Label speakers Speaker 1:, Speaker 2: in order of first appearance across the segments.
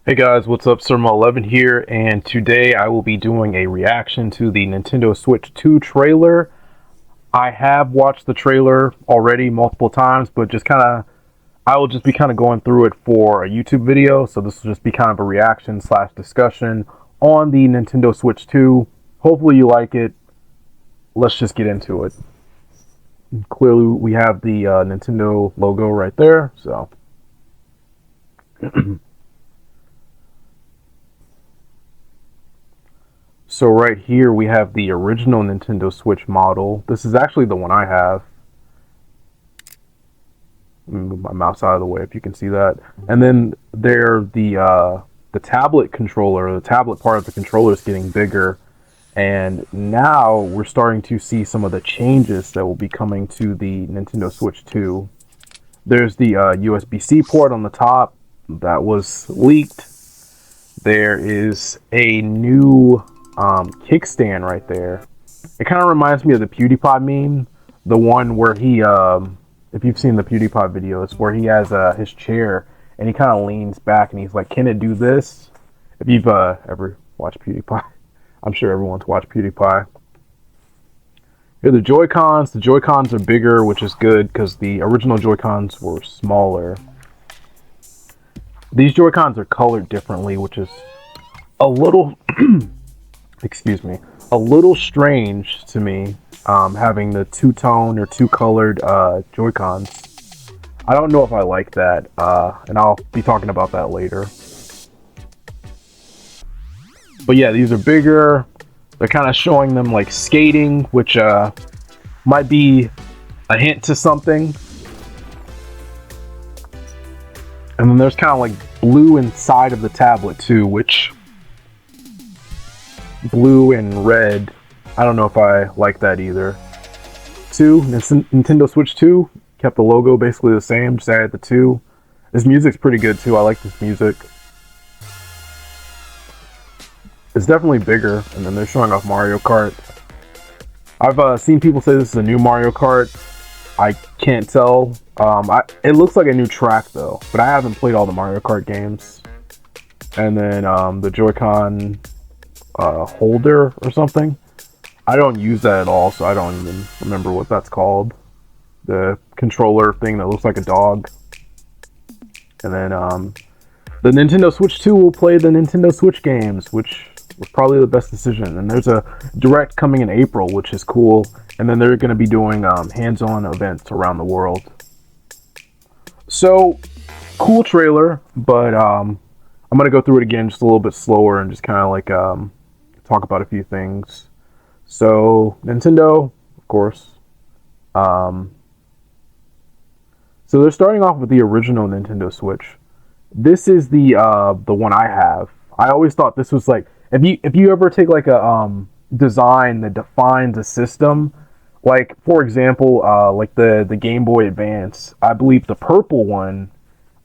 Speaker 1: Hey guys, what's up? Surma11 here, and today I will be doing a reaction to the Nintendo Switch 2 trailer. I have watched the trailer already multiple times, but I will just be kind of going through it for a YouTube video, so this will just be kind of a reaction slash discussion on the Nintendo Switch 2. Hopefully you like it. Let's just get into it. Clearly we have the Nintendo logo right there, so... So right here we have the original Nintendo Switch model. This is actually the one I have. Let me move my mouse out of the way if you can see that. And then the tablet controller, the tablet part of the controller is getting bigger. And now we're starting to see some of the changes that will be coming to the Nintendo Switch 2. There's the USB-C port on the top that was leaked. There is a new kickstand right there. It kind of reminds me of the PewDiePie meme, the one where he, if you've seen the PewDiePie videos, where he has his chair and he kind of leans back and he's like, "Can it do this?" If you've ever watched PewDiePie, I'm sure everyone's watched PewDiePie. Here are the Joy-Cons. The Joy-Cons are bigger, which is good because the original Joy-Cons were smaller. These Joy-Cons are colored differently, which is a little excuse me, a little strange to me, having the two-tone or two-colored Joy-Cons. I don't know if I like that, and I'll be talking about that later. But yeah, these are bigger. They're kind of showing them like skating, which might be a hint to something. And then there's kind of like blue inside of the tablet too, which... blue and red. I don't know if I like that either. Nintendo Switch 2 kept the logo basically the same, just added the 2. This music's pretty good too. I like this music. It's definitely bigger, and then they're showing off Mario Kart. I've seen people say this is a new Mario Kart. I can't tell. It looks like a new track though, but I haven't played all the Mario Kart games. And then the Joy-Con holder or something. I don't use that at all, so I don't even remember what that's called. The controller thing that looks like a dog. And then the Nintendo Switch 2 will play the Nintendo Switch games, which was probably the best decision. And there's a Direct coming in April, which is cool. And then they're going to be doing hands-on events around the world. So, cool trailer, but I'm going to go through it again just a little bit slower and just kind of like talk about a few things. So Nintendo, of course. So they're starting off with the original Nintendo Switch. This is the one I have. I always thought this was like, if you ever take like a design that defines a system, like for example, like the Game Boy Advance. I believe the purple one,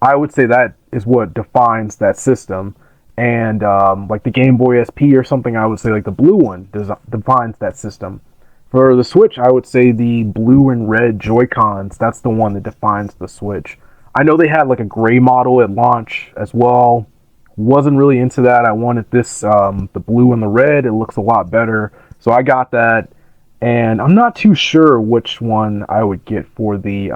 Speaker 1: I would say that is what defines that system. And like the Game Boy SP or something, I would say like the blue one defines that system. For the Switch, I would say the blue and red Joy-Cons, that's the one that defines the Switch. I know they had like a gray model at launch as well. Wasn't really into that. I wanted this, the blue and the red. It looks a lot better. So I got that. And I'm not too sure which one I would get for the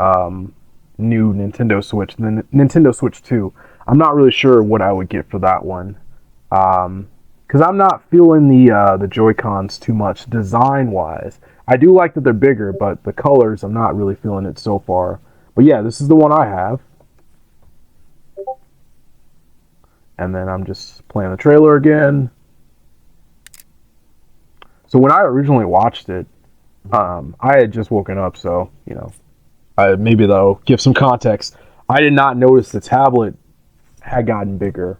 Speaker 1: new Nintendo Switch, the Nintendo Switch 2. I'm not really sure what I would get for that one, because I'm not feeling the Joy-Cons too much design-wise. I do like that they're bigger, but the colors, I'm not really feeling it so far. But yeah, this is the one I have. And then I'm just playing the trailer again. So when I originally watched it, I had just woken up, so, you know, maybe that'll give some context. I did not notice the tablet had gotten bigger.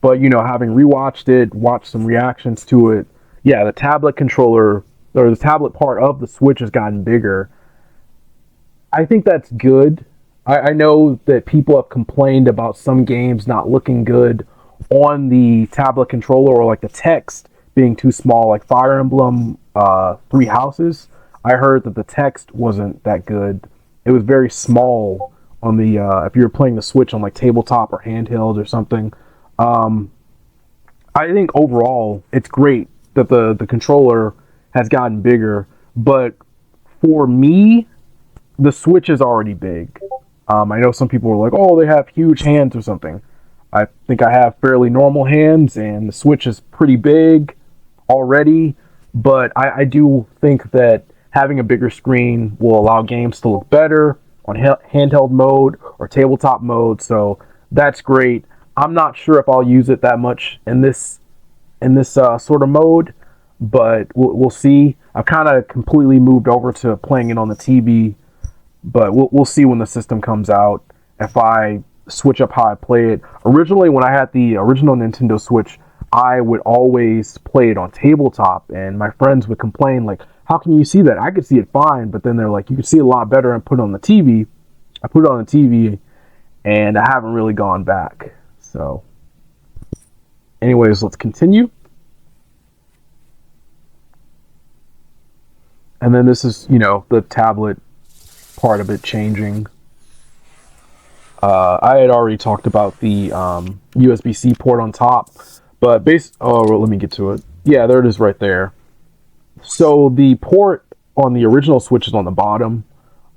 Speaker 1: But, you know, having rewatched it, watched some reactions to it, yeah, the tablet controller, or the tablet part of the Switch has gotten bigger. I think that's good. I know that people have complained about some games not looking good on the tablet controller, or like the text being too small, like Fire Emblem Three Houses. I heard that the text wasn't that good. It was very small on the, if you were playing the Switch on like tabletop or handheld or something. Um, I think overall it's great that the controller has gotten bigger, but for me, the Switch is already big. I know some people are like, "Oh, they have huge hands or something." I think I have fairly normal hands, and the Switch is pretty big already. But I do think that having a bigger screen will allow games to look better on handheld mode or tabletop mode. So that's great. I'm not sure if I'll use it that much in this sort of mode, but we'll see. I've kind of completely moved over to playing it on the TV, but we'll see when the system comes out if I switch up how I play it. Originally, when I had the original Nintendo Switch, I would always play it on tabletop, and my friends would complain like, "How can you see that? I could see it fine," but then they're like, "You can see it a lot better and put it on the TV." I put it on the TV, and I haven't really gone back. So, anyways, let's continue. And then this is, the tablet part of it changing. I had already talked about the USB-C port on top, but let me get to it. Yeah, there it is right there. So the port on the original Switch is on the bottom,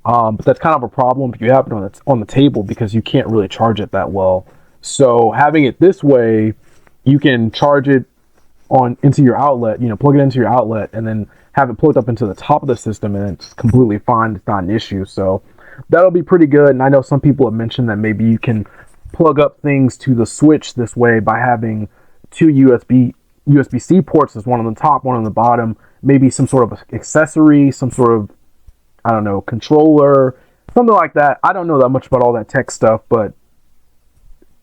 Speaker 1: but that's kind of a problem if you have it on the table because you can't really charge it that well. So having it this way, you can charge it into your outlet, plug it into your outlet, and then have it plugged up into the top of the system, and it's completely fine. It's not an issue. So that'll be pretty good. And I know some people have mentioned that maybe you can plug up things to the Switch this way by having two USB-C ports. There's one on the top, one on the bottom. Maybe some sort of accessory, some sort of, I don't know, controller, something like that. I don't know that much about all that tech stuff, but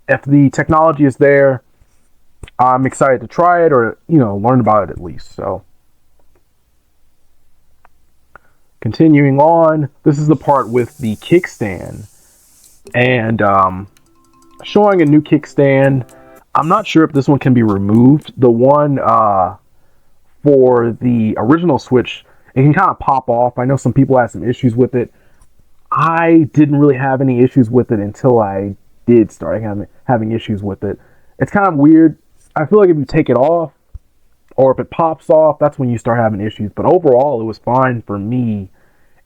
Speaker 1: if the technology is there, I'm excited to try it or, learn about it at least. So, continuing on, this is the part with the kickstand. And showing a new kickstand. I'm not sure if this one can be removed. The one for the original Switch, it can kind of pop off. I know some people had some issues with it. I didn't really have any issues with it until I did start having issues with it. It's kind of weird. I feel like if you take it off or if it pops off, that's when you start having issues. But overall, it was fine for me.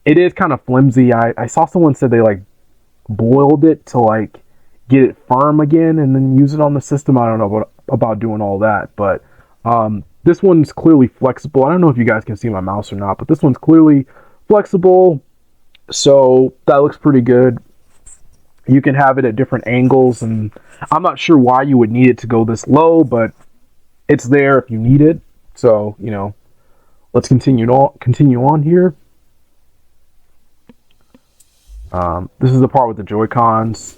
Speaker 1: It is kind of flimsy. I saw someone said they boiled it to get it firm again and then use it on the system. I don't know about doing all that, but this one's clearly flexible. I don't know if you guys can see my mouse or not, but this one's clearly flexible. So that looks pretty good. You can have it at different angles, and I'm not sure why you would need it to go this low, but it's there if you need it. So, let's continue on here. This is the part with the Joy-Cons,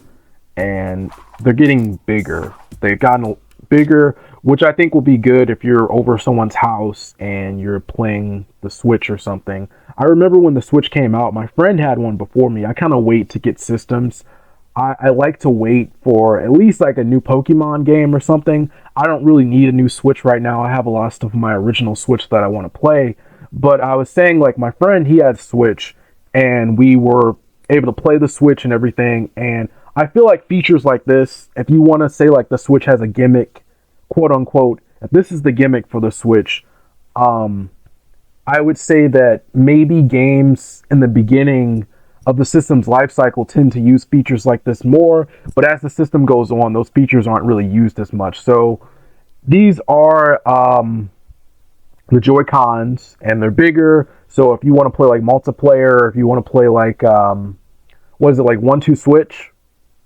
Speaker 1: and they're getting bigger. They've gotten bigger, which I think will be good if you're over someone's house and you're playing the Switch or something. I remember when the Switch came out, my friend had one before me. I kind of wait to get systems. I like to wait for at least a new Pokemon game or something. I don't really need a new Switch right now. I have a lot of stuff on my original Switch that I want to play. But I was saying, my friend, he had Switch, and we were able to play the Switch and everything. And I feel like features like this, if you want to say the Switch has a gimmick, quote unquote, if this is the gimmick for the Switch, I would say that maybe games in the beginning of the system's life cycle tend to use features like this more, but as the system goes on, those features aren't really used as much. So these are the Joy-Cons, and they're bigger. So if you want to play multiplayer, if you want to play 1-2 Switch,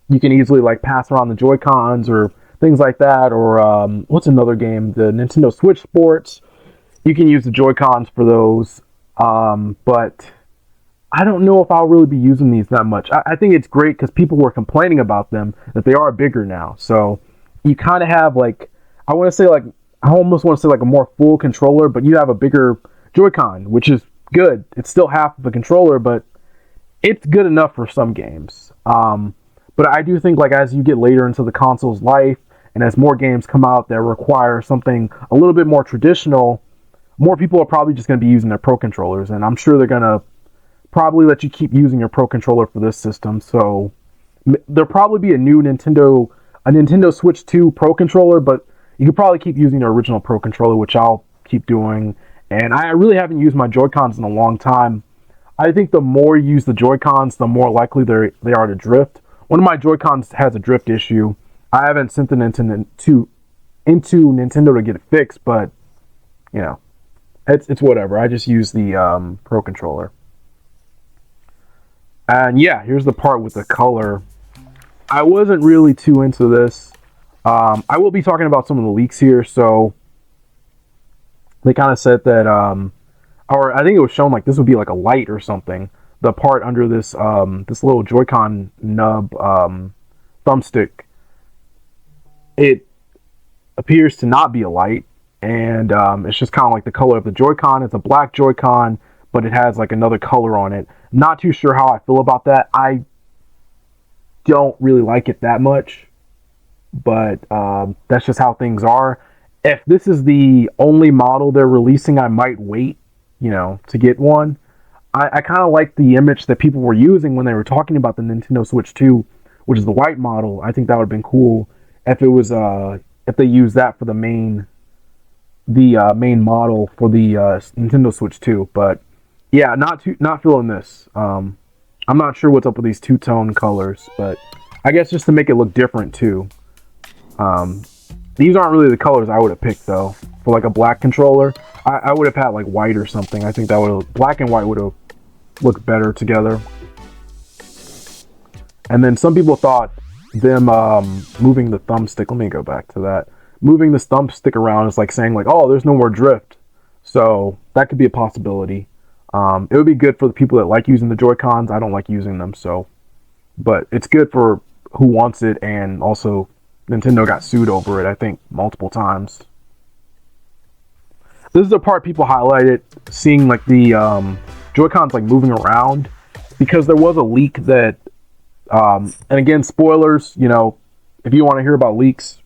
Speaker 1: you can easily pass around the Joy-Cons or things like that. Or what's another game? The Nintendo Switch Sports. You can use the Joy-Cons for those, but I don't know if I'll really be using these that much. I think it's great because people were complaining about them, that they are bigger now. So you kind of have I almost want to say a more full controller, but you have a bigger Joy-Con, which is good. It's still half of a controller, but it's good enough for some games. But I do think as you get later into the console's life, and as more games come out that require something a little bit more traditional, more people are probably just going to be using their Pro controllers, and I'm sure they're going to probably let you keep using your Pro controller for this system. So there'll probably be a new Nintendo a Nintendo Switch 2 Pro Controller, but you could probably keep using the original Pro Controller, which I'll keep doing. And I really haven't used my Joy-Cons in a long time. I think the more you use the Joy-Cons, the more likely they are to drift. One of my Joy-Cons has a drift issue. I haven't sent it into Nintendo to get it fixed, but, you know, it's whatever. I just use the Pro Controller. And yeah, here's the part with the color. I wasn't really too into this. I will be talking about some of the leaks here, so they kind of said that, or I think it was shown like this would be like a light or something. The part under this this little Joy-Con nub thumbstick, it appears to not be a light, and it's just kind of like the color of the Joy-Con. It's a black Joy-Con, but it has like another color on it. Not too sure how I feel about that. I don't really like it that much, but that's just how things are. If this is the only model they're releasing, I might wait, you know, to get one. I kind of like the image that people were using when they were talking about the Nintendo Switch 2, which is the white model. I think that would have been cool if it was if they used that for the main model for the Nintendo Switch 2. But yeah, not feeling this. I'm not sure what's up with these two-tone colors, but I guess just to make it look different too. These aren't really the colors I would have picked though. For like a black controller, I would have had like white or something. I think that would black and white would have looked better together. And then some people thought them moving the thumbstick. Let me go back to that. Moving this thumbstick around is like saying like, oh, there's no more drift. So that could be a possibility. It would be good for the people that like using the Joy-Cons. I don't like using them, so. But it's good for who wants it, and also Nintendo got sued over it, I think, multiple times. This is the part people highlighted, seeing like the Joy-Cons like moving around, because there was a leak that, and again, spoilers, you know, if you want to hear about leaks,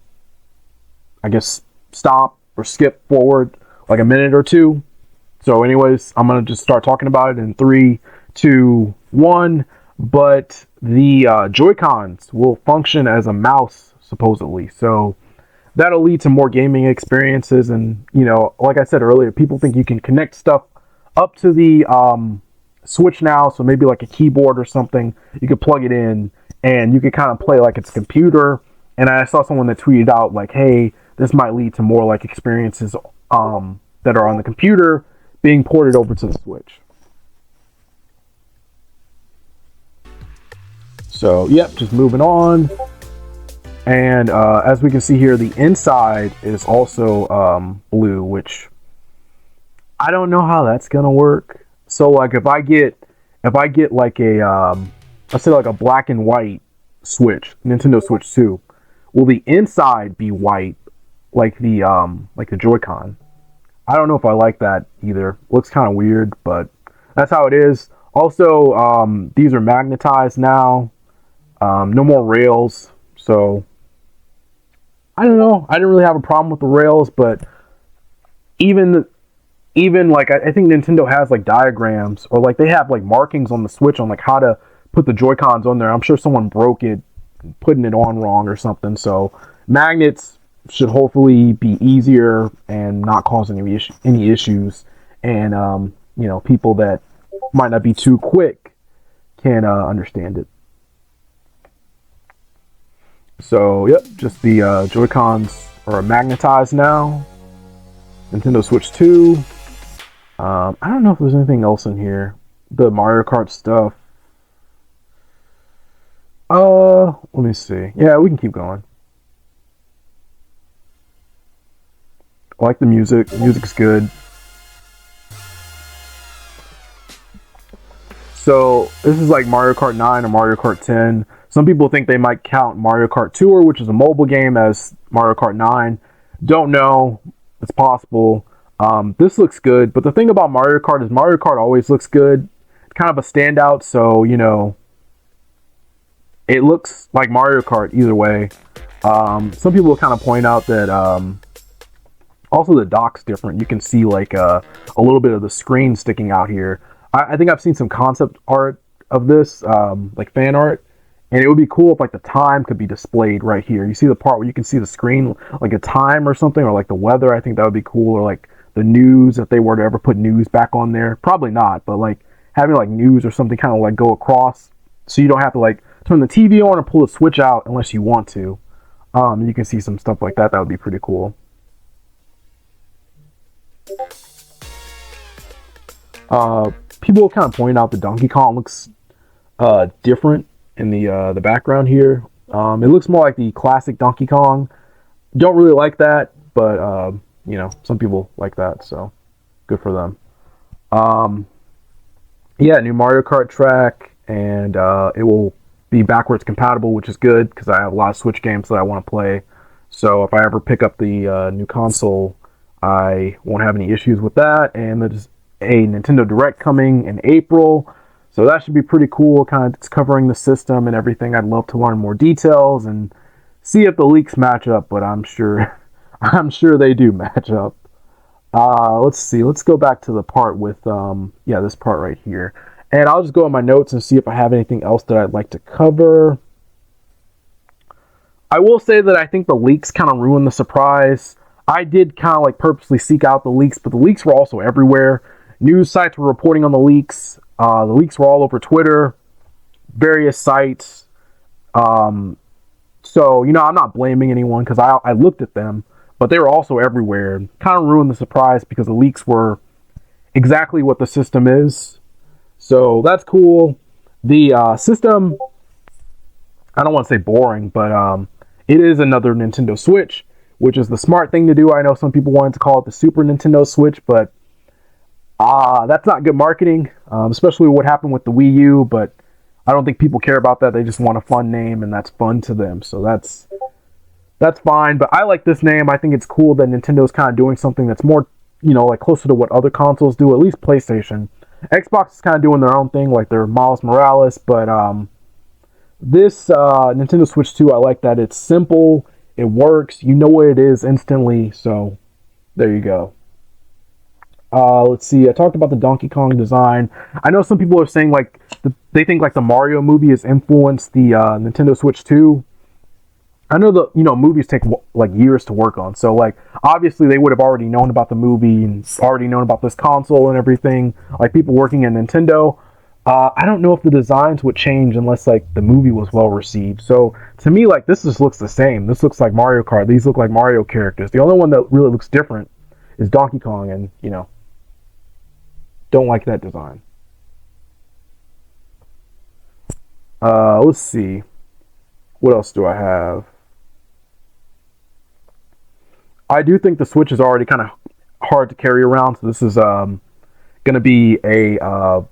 Speaker 1: I guess stop or skip forward like a minute or two. So anyways, I'm going to just start talking about it in 3, 2, 1. But the Joy-Cons will function as a mouse, supposedly. So that'll lead to more gaming experiences. And, you know, like I said earlier, people think you can connect stuff up to the Switch now. So maybe like a keyboard or something. You could plug it in and you could kind of play like it's a computer. And I saw someone that tweeted out like, hey, this might lead to more like experiences that are on the computer being ported over to the Switch. So, yep, just moving on. And as we can see here, the inside is also blue, which I don't know how that's gonna work. So, like, if I get like a let's say like a black and white Switch, Nintendo Switch 2, will the inside be white like the Joy-Con? I don't know if I like that either. Looks kind of weird, but that's how it is. Also, these are magnetized now. No more rails. So, I don't know. I didn't really have a problem with the rails, but even like, I think Nintendo has like diagrams, or like they have like markings on the Switch on like how to put the Joy-Cons on there. I'm sure someone broke it, putting it on wrong or something. So, magnets should hopefully be easier and not cause any issues, and you know, people that might not be too quick can understand it. So yep, just the Joy-Cons are magnetized now. Nintendo Switch 2. I don't know if there's anything else in here. The Mario Kart stuff. Let me see. Yeah, we can keep going. I like the music. The music's good. So this is like Mario Kart 9 or Mario Kart 10. Some people think they might count Mario Kart Tour, which is a mobile game, as Mario Kart 9. Don't know. It's possible. This looks good. But the thing about Mario Kart is Mario Kart always looks good. It's kind of a standout, so, you know, it looks like Mario Kart either way. Some people kind of point out that also the dock's different. You can see like a little bit of the screen sticking out here. I think I've seen some concept art of this, like fan art, And it would be cool if like the time could be displayed right here. You see the part where you can see the screen, like a time or something, or like the weather. I think that would be cool. Or like the news, if they were to ever put news back on there. Probably not, but like having like news or something kind of like go across, so you don't have to like turn the TV on or pull the switch out unless you want to. You can see some stuff like that. That would be pretty cool. People kind of point out the Donkey Kong looks different in the background here. It looks more like the classic Donkey Kong. Don't really like that, but you know, some people like that, so good for them. Yeah, new Mario Kart track, and it will be backwards compatible, which is good because I have a lot of Switch games that I want to play. So if I ever pick up the new console, I won't have any issues with that. And there's a Nintendo Direct coming in April, so that should be pretty cool. Kind of it's covering the system and everything. I'd love to learn more details and see if the leaks match up, but I'm sure I'm sure they do match up. Let's see. Let's go back to the part with yeah, this part right here. And I'll just go in my notes and see if I have anything else that I'd like to cover. I will say that I think the leaks kind of ruined the surprise. I did kind of like purposely seek out the leaks, but the leaks were also everywhere. News sites were reporting on the leaks. The leaks were all over Twitter, various sites. So, you know, I'm not blaming anyone because I looked at them, but they were also everywhere. Kind of ruined the surprise because the leaks were exactly what the system is. So that's cool. The system, I don't want to say boring, but it is another Nintendo Switch, which is the smart thing to do. I know some people wanted to call it the Super Nintendo Switch, but that's not good marketing, especially what happened with the Wii U, but I don't think people care about that. They just want a fun name, and that's fun to them. So that's fine, but I like this name. I think it's cool that Nintendo's kind of doing something that's more, you know, like closer to what other consoles do, at least PlayStation. Xbox is kind of doing their own thing, like their Miles Morales, but this Nintendo Switch 2, I like that it's simple, it works, you know what it is instantly, so there you go. Let's see, I talked about the Donkey Kong design. I know some people are saying like they think like the Mario movie has influenced the Nintendo Switch 2. I know the movies take like years to work on, so like obviously they would have already known about the movie and already known about this console and everything. Like people working at Nintendo, I don't know if the designs would change unless like the movie was well received. So to me, like this just looks the same. This looks like Mario Kart. These look like Mario characters. The only one that really looks different is Donkey Kong, and don't like that design. Let's see, what else do I have? I do think the Switch is already kind of hard to carry around, so this is going to be a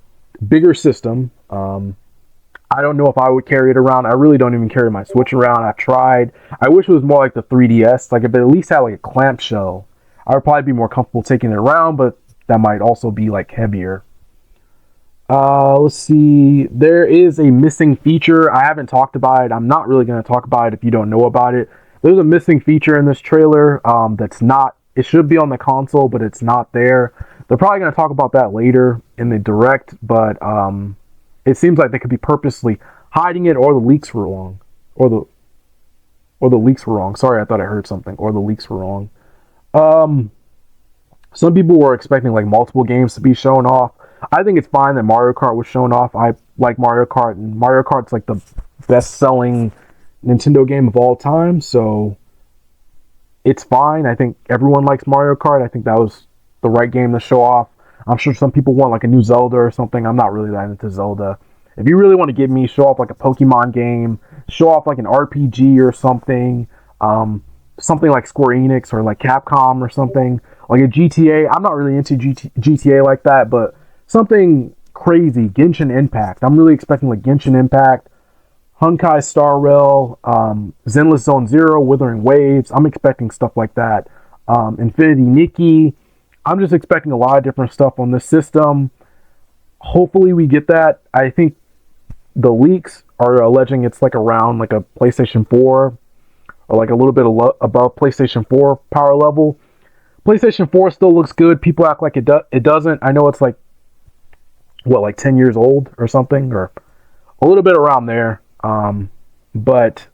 Speaker 1: bigger system. I don't know if I would carry it around. I really don't even carry my Switch around. I've tried. I wish it was more like the 3DS. Like if it at least had like a clamshell, I would probably be more comfortable taking it around, but that might also be like heavier. Let's see. There is a missing feature. I haven't talked about it. I'm not really going to talk about it if you don't know about it. There's a missing feature in this trailer that's not, it should be on the console, but it's not there. They're probably going to talk about that later in the Direct, but it seems like they could be purposely hiding it, or the leaks were wrong. Or the leaks were wrong. Sorry, I thought I heard something. Or the leaks were wrong. Some people were expecting like multiple games to be shown off. I think it's fine that Mario Kart was shown off. I like Mario Kart, and Mario Kart's like the best-selling Nintendo game of all time, so it's fine. I think everyone likes Mario Kart. I think that was the right game to show off. I'm sure some people want like a new Zelda or something. I'm not really that into Zelda. If you really want to give me, show off like a Pokemon game, show off like an RPG or something, something like Square Enix or like Capcom or something, like a GTA. I'm not really into GTA like that, but something crazy, Genshin Impact. I'm really expecting like Genshin Impact, Honkai Star Rail, Zenless Zone Zero, Withering Waves. I'm expecting stuff like that. Infinity Nikki. I'm just expecting a lot of different stuff on this system. Hopefully we get that. I think the leaks are alleging it's like around like a PlayStation 4 or like a little bit above PlayStation 4 power level. PlayStation 4 still looks good. People act like it doesn't. I know it's like, what, like 10 years old or something, or a little bit around there. but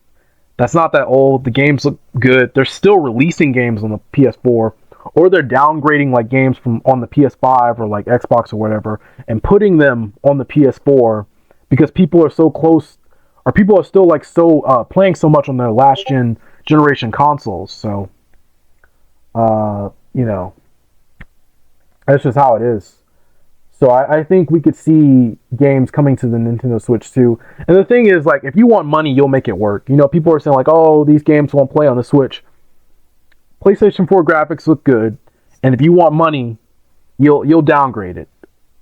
Speaker 1: that's not that old. The games look good. They're still releasing games on the PS4, or they're downgrading like games from on the PS5 or like Xbox or whatever, and putting them on the PS4 because people are so close, or people are still like playing so much on their last generation consoles. So, you know, that's just how it is. So I think we could see games coming to the Nintendo Switch too. And the thing is, like, if you want money, you'll make it work. You know, people are saying like, oh, these games won't play on the Switch. PlayStation 4 graphics look good, and if you want money, you'll downgrade it.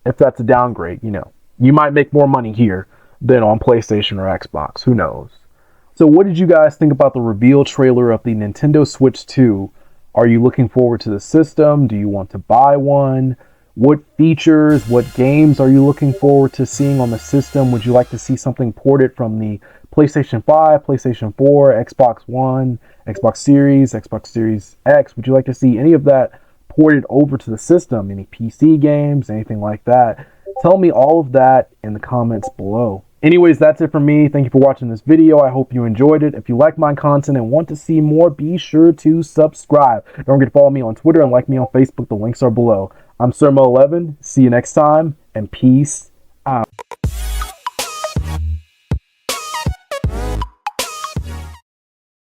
Speaker 1: If that's a downgrade, you know, you might make more money here than on PlayStation or Xbox. Who knows? So what did you guys think about the reveal trailer of the Nintendo Switch 2? Are you looking forward to the system? Do you want to buy one? What features, what games are you looking forward to seeing on the system? Would you like to see something ported from the PlayStation 5, PlayStation 4, Xbox One, Xbox Series, Xbox Series X? Would you like to see any of that ported over to the system? Any PC games, anything like that? Tell me all of that in the comments below. Anyways, that's it from me. Thank you for watching this video. I hope you enjoyed it. If you like my content and want to see more, be sure to subscribe. Don't forget to follow me on Twitter and like me on Facebook. The links are below. I'm Surmo11. See you next time, and peace out.